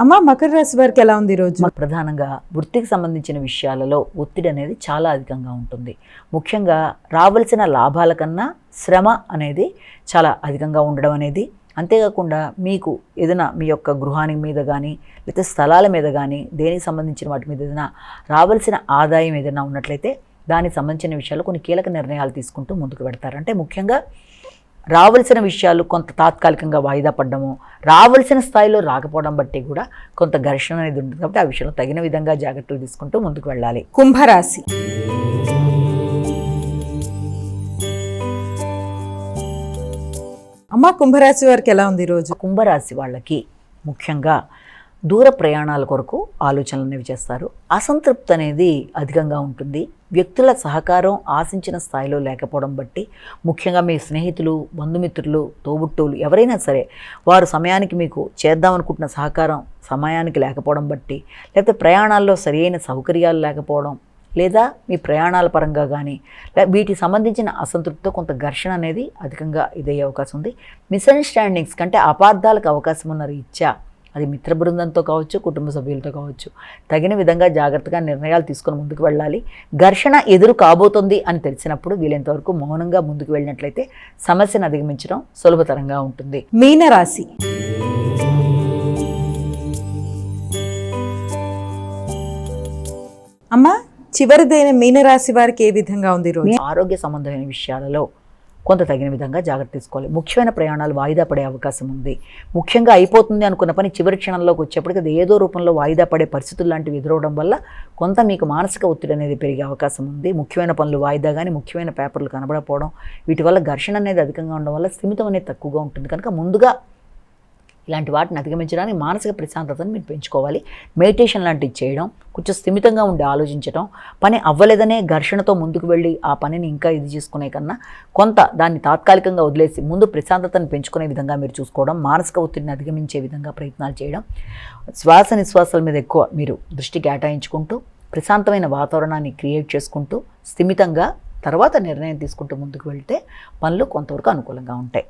అమ్మ, మకర రాశి వారికి ఎలా ఉంది ఈరోజు? ప్రధానంగా వృత్తికి సంబంధించిన విషయాలలో ఒత్తిడి అనేది చాలా అధికంగా ఉంటుంది. ముఖ్యంగా రావాల్సిన లాభాల కన్నా శ్రమ అనేది చాలా అధికంగా ఉండడం అనేది, అంతేకాకుండా మీకు ఏదైనా మీ యొక్క గృహానికి మీద కానీ లేకపోతే స్థలాల మీద కానీ దేనికి సంబంధించిన వాటి మీద ఏదైనా రావాల్సిన ఆదాయం ఏదైనా ఉన్నట్లయితే దానికి సంబంధించిన విషయాలు కొన్ని కీలక నిర్ణయాలు తీసుకుంటూ ముందుకు పెడతారు. అంటే ముఖ్యంగా రావాల్సిన విషయాలు కొంత తాత్కాలికంగా వాయిదా పడ్డము, రావాల్సిన స్థాయిలో రాకపోవడం బట్టి కూడా కొంత ఘర్షణ అనేది ఉంటుంది. కాబట్టి ఆ విషయంలో తగిన విధంగా జాగ్రత్తలు తీసుకుంటూ ముందుకు వెళ్ళాలి. కుంభరాశి. అమ్మ, కుంభరాశి వారికి ఎలా ఉంది ఈరోజు? కుంభరాశి వాళ్ళకి ముఖ్యంగా దూర ప్రయాణాల కొరకు ఆలోచనలు అనేవి చేస్తారు. అసంతృప్తి అనేది అధికంగా ఉంటుంది. వ్యక్తుల సహకారం ఆశించిన స్థాయిలో లేకపోవడం బట్టి, ముఖ్యంగా మీ స్నేహితులు, బంధుమిత్రులు, తోబుట్టువులు ఎవరైనా సరే వారు సమయానికి మీకు చేద్దామనుకుంటున్న సహకారం సమయానికి లేకపోవడం బట్టి, లేకపోతే ప్రయాణాల్లో సరైన సౌకర్యాలు లేకపోవడం, లేదా మీ ప్రయాణాల పరంగా కానీ వీటికి సంబంధించిన అసంతృప్తితో కొంత ఘర్షణ అనేది అధికంగా ఇదయ్యే అవకాశం ఉంది. మిస్అండర్స్టాండింగ్స్ కంటే అపార్థాలకు అవకాశం ఉన్న రీత్యా అది మిత్ర బృందంతో కావచ్చు, కుటుంబ సభ్యులతో కావచ్చు, తగిన విధంగా జాగ్రత్తగా నిర్ణయాలు తీసుకొని ముందుకు వెళ్ళాలి. ఘర్షణ ఎదురు కాబోతుంది అని తెలిసినప్పుడు వీలైనంతవరకు మౌనంగా ముందుకు వెళ్ళినట్లయితే సమస్యను అధిగమించడం సులభతరంగా ఉంటుంది. మీనరాశి. అమ్మ, చివరిదైన మీనరాశి వారికి ఏ విధంగా ఉంది ఈరోజు? ఆరోగ్య సంబంధమైన విషయాలలో కొంత తగిన విధంగా జాగ్రత్త తీసుకోవాలి. ముఖ్యమైన ప్రయాణాలు వాయిదా పడే అవకాశం ఉంది. ముఖ్యంగా అయిపోతుంది అనుకున్న పని చివరి క్షణంలోకి వచ్చేప్పటికి అది ఏదో రూపంలో వాయిదా పడే పరిస్థితులు లాంటివి ఎదురవడం వల్ల కొంత మీకు మానసిక ఒత్తిడి అనేది పెరిగే అవకాశం ఉంది. ముఖ్యమైన పనులు వాయిదా కానీ, ముఖ్యమైన పేపర్లు కనబడకపోవడం, వీటి వల్ల ఘర్షణ అనేది అధికంగా ఉండడం వల్ల స్థిమితం అనేది తక్కువగా ఉంటుంది. కనుక ముందుగా ఇలాంటి వాటిని అధిగమించడానికి మానసిక ప్రశాంతతను మీరు పెంచుకోవాలి. మెడిటేషన్ లాంటివి చేయడం, కొంచెం స్థిమితంగా ఉండి ఆలోచించడం, పని అవ్వలేదనే ఘర్షణతో ముందుకు వెళ్ళి ఆ పనిని ఇంకా ఇది చేసుకునే కన్నా కొంత దాన్ని తాత్కాలికంగా వదిలేసి ముందు ప్రశాంతతను పెంచుకునే విధంగా మీరు చూసుకోవడం, మానసిక ఒత్తిడిని అధిగమించే విధంగా ప్రయత్నాలు చేయడం, శ్వాస నిశ్వాసాల మీద ఎక్కువ మీరు దృష్టి కేటాయించుకుంటూ ప్రశాంతమైన వాతావరణాన్ని క్రియేట్ చేసుకుంటూ స్థిమితంగా తర్వాత నిర్ణయం తీసుకుంటూ ముందుకు వెళ్తే పనులు కొంతవరకు అనుకూలంగా ఉంటాయి.